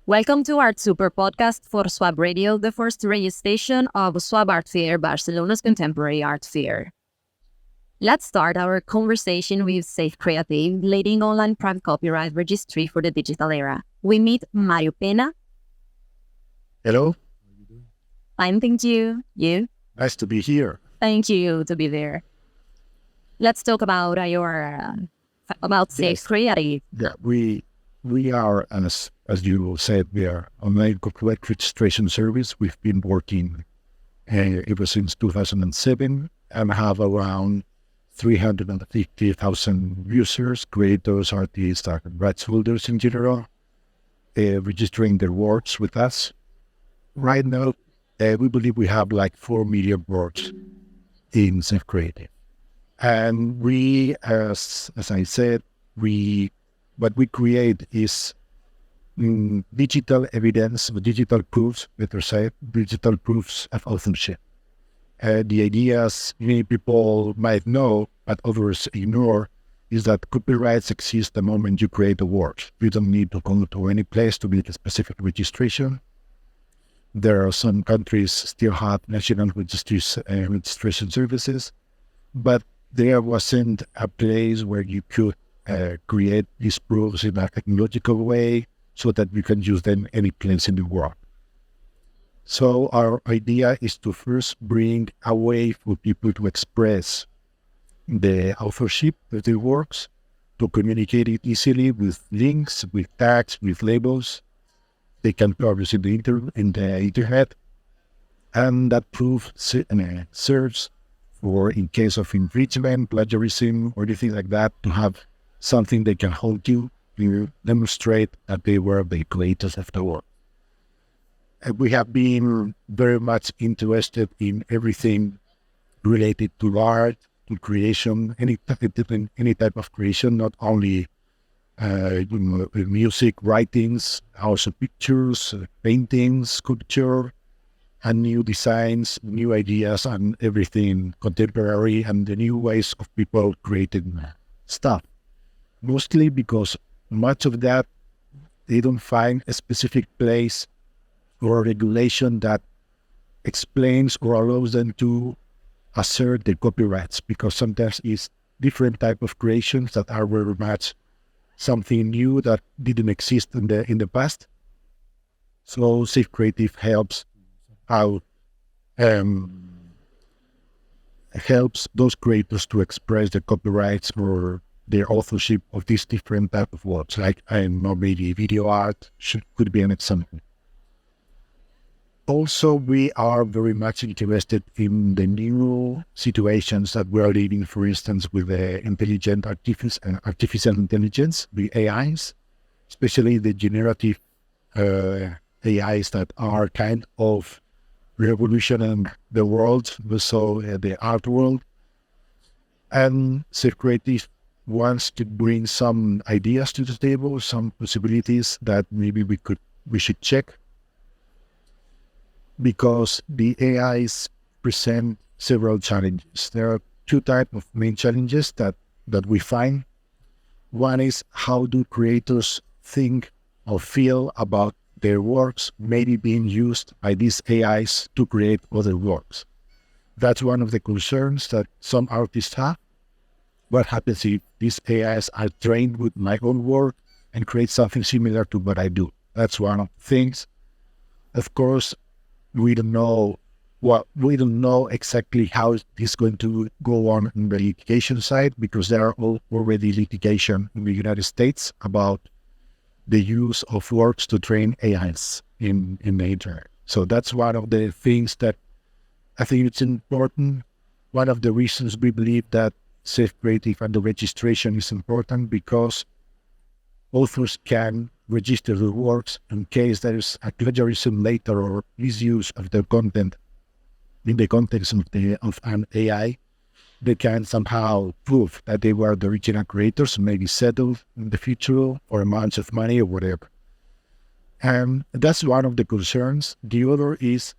Welcome to our super podcast for Swab Radio, the first radio station of Swab Art Fair, Barcelona's contemporary art fair. Let's start our conversation with Safecreative, leading online private copyright registry for the digital era. We meet Mario Pena. Hello. Fine, thank you. You? Nice to be here. Thank you to be there. Let's talk about about Safecreative. Yeah, we are, as you said, we are online copyright registration service. We've been working ever since 2007 and have around 350,000 users, creators, artists, and rights holders in general, registering their works with us. Right now, we believe we have like 4 million works in Safecreative. And we, as I said, what we create is digital evidence, digital proofs, better said, digital proofs of authorship. The ideas many people might know, but others ignore, is that copyrights exist the moment you create a work. You don't need to go to any place to make a specific registration. There are some countries still have national registration services, but there wasn't a place where you could create these proofs in a technological way so that you can use them any place in the world. So our idea is to first bring a way for people to express the authorship of their works, to communicate it easily with links, with tags, with labels. They can publish in the internet, and that proof serves for, in case of infringement, plagiarism, or anything like that, to have something they can hold to demonstrate that they were the creators of the work. And we have been very much interested in everything related to art, to creation, any type of creation, not only music, writings, also pictures, paintings, sculpture, and new designs, new ideas, and everything contemporary, and the new ways of people creating stuff. Mostly because much of that, they don't find a specific place or regulation that explains or allows them to assert their copyrights, because sometimes it's different type of creations that are very much something new that didn't exist in the past. So Safecreative helps out, helps those creators to express their copyrights or their authorship of these different type of works, like maybe video art could be an example. Also, we are very much interested in the new situations that we are living, for instance, with the artificial intelligence, the AIs, especially the generative AIs that are kind of revolutioning the world, so the art world. And Safecreative wants to bring some ideas to the table, some possibilities that maybe we should check, because the AIs present several challenges. There are 2 types of main challenges that we find. One is, how do creators think or feel about their works maybe being used by these AIs to create other works? That's one of the concerns that some artists have. What happens if these AIs are trained with my own work and create something similar to what I do? That's one of the things. Of course, we don't know exactly how this is going to go on in the litigation side, because there are already litigation in the United States about the use of works to train AIs in the internet. So that's one of the things that I think it's important. One of the reasons we believe that Safecreative and the registration is important, because authors can register their works in case there is a plagiarism later or misuse of their content in the context of an AI. They can somehow prove that they were the original creators, maybe settled in the future for amounts of money or whatever. And that's one of the concerns. The other is,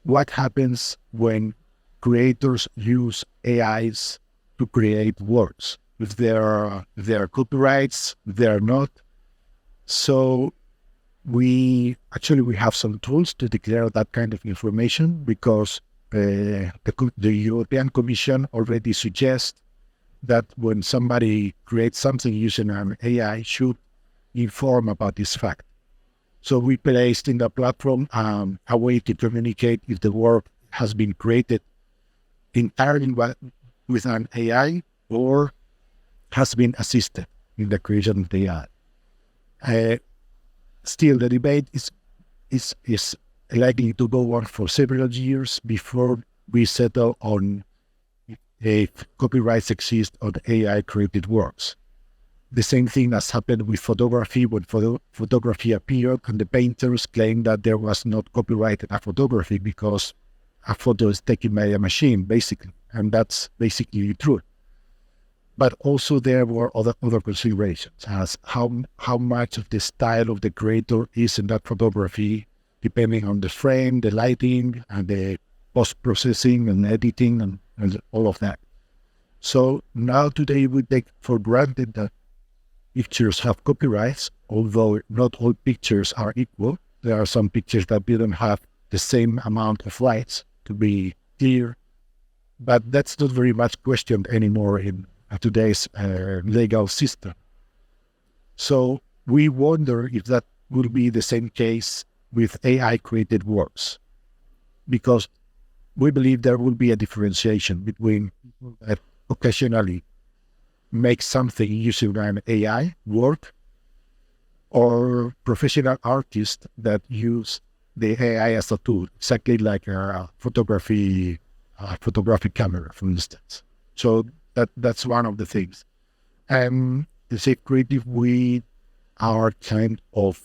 what happens when creators use AIs to create works? If there are copyrights, if there are not. So we have some tools to declare that kind of information because the European Commission already suggests that when somebody creates something using an AI, should inform about this fact. So we placed in the platform a way to communicate if the work has been created entirely with an AI or has been assisted in the creation of the AI. Still, the debate is likely to go on for several years before we settle on if copyrights exist on AI-created works. The same thing has happened with photography when photography appeared and the painters claimed that there was not copyrighted a photography because a photo is taken by a machine, basically. And that's basically true. But also there were other considerations, as how much of the style of the creator is in that photography, depending on the frame, the lighting, and the post-processing and editing and all of that. So now today we take for granted that pictures have copyrights, although not all pictures are equal. There are some pictures that didn't have the same amount of lights to be clear, but that's not very much questioned anymore in today's legal system. So we wonder if that will be the same case with AI-created works, because we believe there will be a differentiation between occasionally make something using an AI work or professional artists that use the AI as a tool, exactly like a photographic camera, for instance. So that's one of the things. And the Safecreative, we are kind of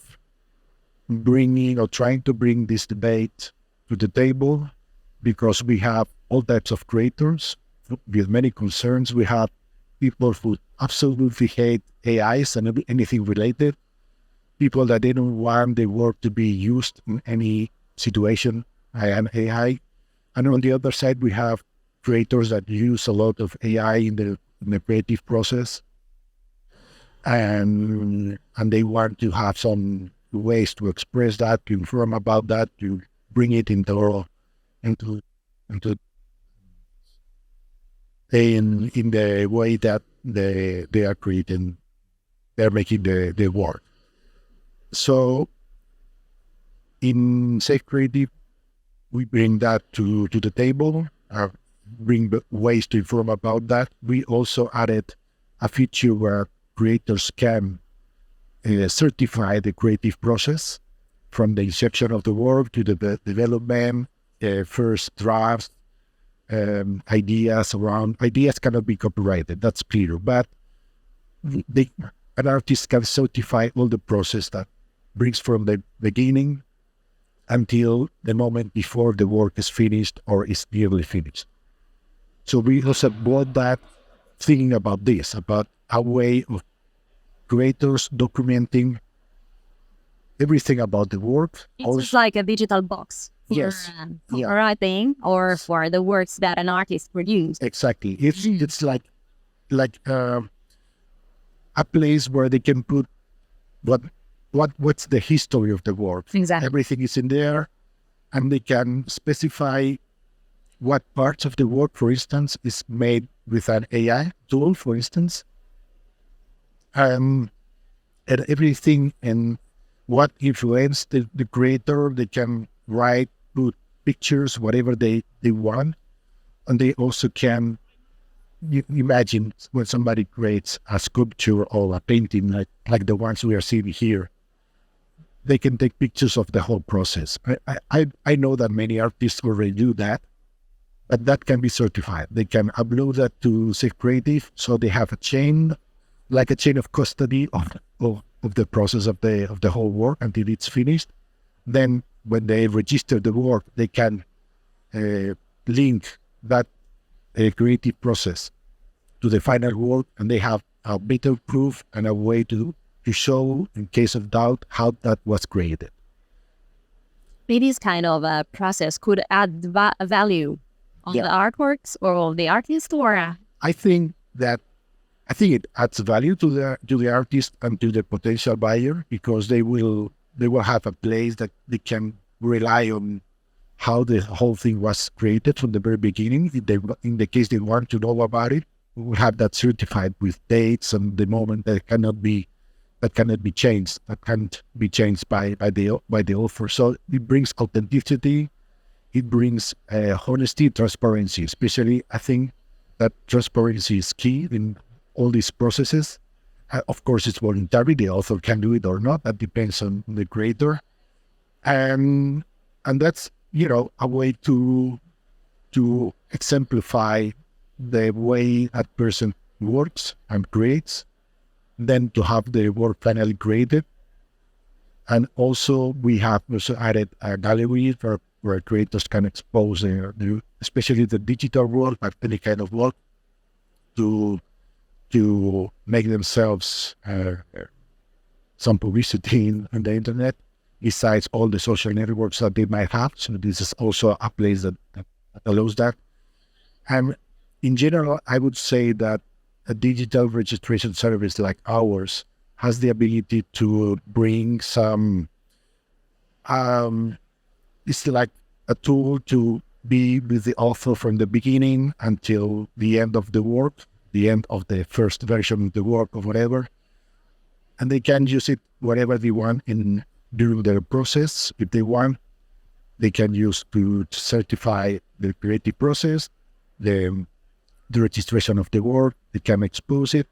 trying to bring this debate to the table because we have all types of creators with many concerns. We have people who absolutely hate AIs and anything related, people that didn't want the work to be used in any situation by an AI. And on the other side, we have creators that use a lot of AI in the creative process. And they want to have some ways to express that, to inform about that, to bring it into in the way that they are creating, they're making the work. So in Safecreative, we bring that to the table, bring ways to inform about that. We also added a feature where creators can certify the creative process from the inception of the work to the development, first drafts, ideas cannot be copyrighted, that's clear, but an artist can certify all the process that brings from the beginning until the moment before the work is finished or is nearly finished. So we also brought that thinking about this, about a way of creators documenting everything about the work. It's just like a digital box for writing or for the works that an artist produced. Exactly. It's like a place where they can put what's the history of the work. Exactly. Everything is in there, and they can specify what parts of the work, for instance, is made with an AI tool, for instance, and everything and what influenced the creator. They can write, put pictures, whatever they want, and they also can. You imagine when somebody creates a sculpture or a painting like the ones we are seeing here, they can take pictures of the whole process. I know that many artists already do that, but that can be certified. They can upload that to Safecreative, so they have a chain of custody of the process of the whole work until it's finished. Then when they register the work, they can link that creative process to the final work, and they have a bit of proof and a way to show, in case of doubt, how that was created. This kind of a process could add value on the artworks or the artist, or I think it adds value to the artist and to the potential buyer, because they will they will have a place that they can rely on how the whole thing was created from the very beginning. If they, in the case they want to know about it, we will have that certified with dates and the moment that cannot be changed. That can't be changed by the author. So it brings authenticity. It brings honesty, transparency. Especially, I think that transparency is key in all these processes. Of course, it's voluntary. The author can do it or not. That depends on the creator. And that's, a way to exemplify the way that person works and creates, then to have the work finally created. And also we have also added a gallery where creators can expose especially the digital world, but any kind of work, to make themselves some publicity on the internet, besides all the social networks that they might have. So this is also a place that allows that. And in general, I would say that a digital registration service like ours has the ability to bring some, it's like a tool to be with the author from the beginning until the end of the work, the end of the first version of the work or whatever. And they can use it whatever they want during their process. If they want, they can use to certify the creative process, the registration of the work. They can expose it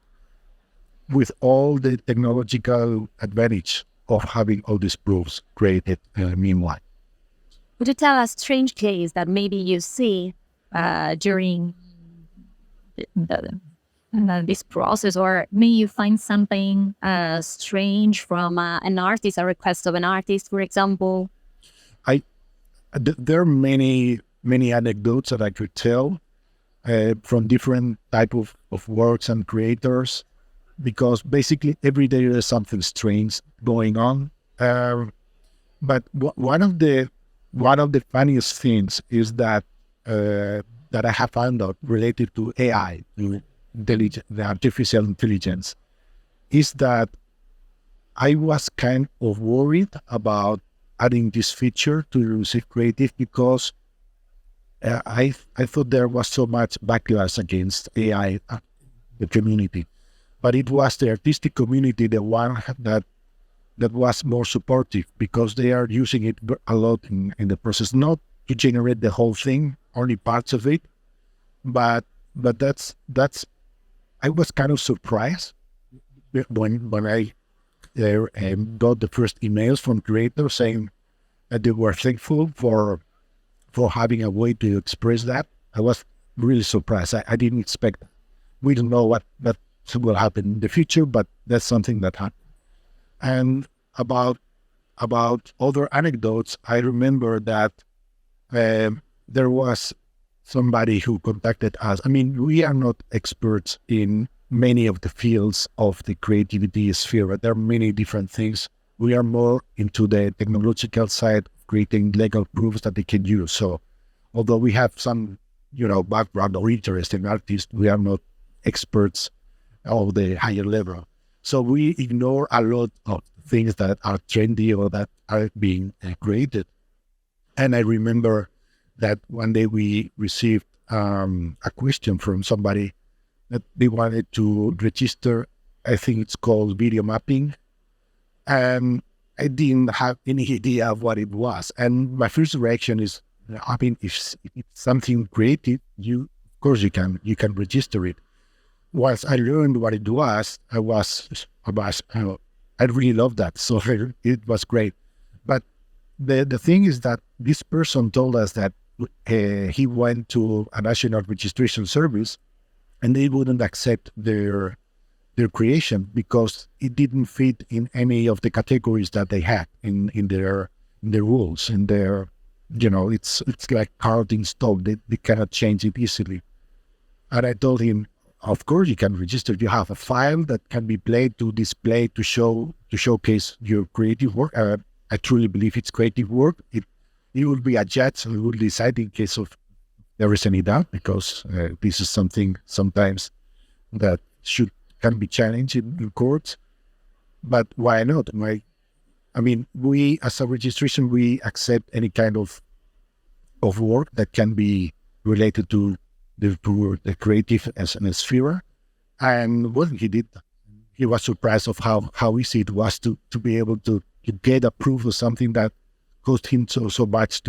with all the technological advantage of having all these proofs created meanwhile. Would you tell us a strange case that maybe you see during this process, or may you find something strange from an artist, a request of an artist, for example? There are many anecdotes that I could tell from different type of works and creators, because basically every day there's something strange going on. But one of the funniest things is that I have found out related to AI, to the artificial intelligence, is that I was kind of worried about adding this feature to Safecreative because I thought there was so much backlash against AI, the community. But it was the artistic community, the one that was more supportive, because they are using it a lot in the process, not to generate the whole thing, only parts of it. But that's I was kind of surprised when I got the first emails from creators saying that they were thankful for having a way to express that. I was really surprised. I didn't expect that. We don't know what will happen in the future, but that's something that happened. And about other anecdotes, I remember that there was somebody who contacted us. I mean, we are not experts in many of the fields of the creativity sphere, but there are many different things. We are more into the technological side, creating legal proofs that they can use. So although we have some, background or interest in artists, we are not experts of the higher level. So we ignore a lot of things that are trendy or that are being created. And I remember that one day we received a question from somebody that they wanted to register, I think it's called video mapping. And I didn't have any idea of what it was. And my first reaction is, I mean, if it's something creative, of course you can register it. Once I learned what it was, I really loved that. So it was great. But the thing is that this person told us that he went to a national registration service and they wouldn't accept their creation because it didn't fit in any of the categories that they had in their rules, in their, it's like carved in stone. They cannot change it easily. And I told him, of course you can register. You have a file that can be played to display, to showcase your creative work. I truly believe it's creative work. It will be a judge who will decide in case of there is any doubt, because this is something sometimes that can be challenged in courts. But why not? I mean, we, as a registration, we accept any kind of work that can be related to the creative as an sphere. And what he did, he was surprised of how easy it was to be able to get approved of something that cost him so much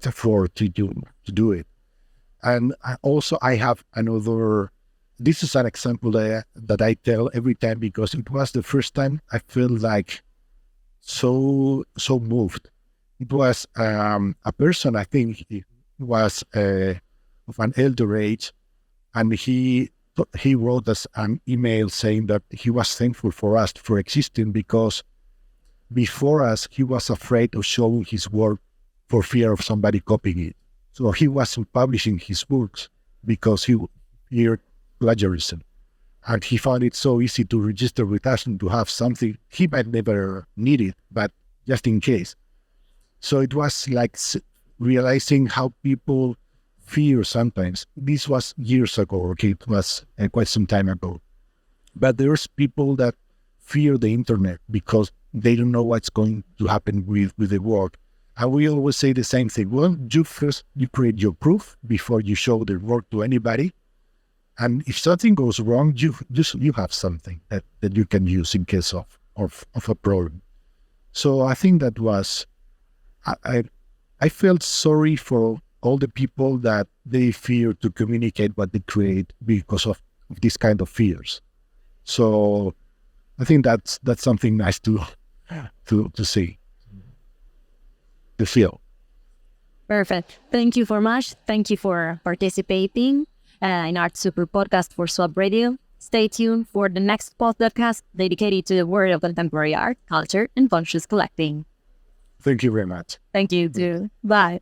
effort to do it. And I have another. This is an example that I tell every time because it was the first time I felt like so moved. It was a person, I think he was of an elder age, and he wrote us an email saying that he was thankful for us for existing because before us he was afraid of showing his work for fear of somebody copying it. So he wasn't publishing his books because he feared plagiarism. And he found it so easy to register with us and to have something he might never need it, but just in case. So it was like realizing how people fear sometimes. This was years ago, okay? It was quite some time ago. But there's people that fear the internet because they don't know what's going to happen with the work. And we always say the same thing. Well, you create your proof before you show the work to anybody. And if something goes wrong, you have something that you can use in case of a problem. So I think that was, I felt sorry for all the people that they fear to communicate what they create because of this kind of fears. So I think that's something nice to see, to feel. Perfect. Thank you for much. Thank you for participating in our super podcast for Swab Radio. Stay tuned for the next podcast dedicated to the world of contemporary art, culture, and conscious collecting. Thank you very much. Thank you too. Bye.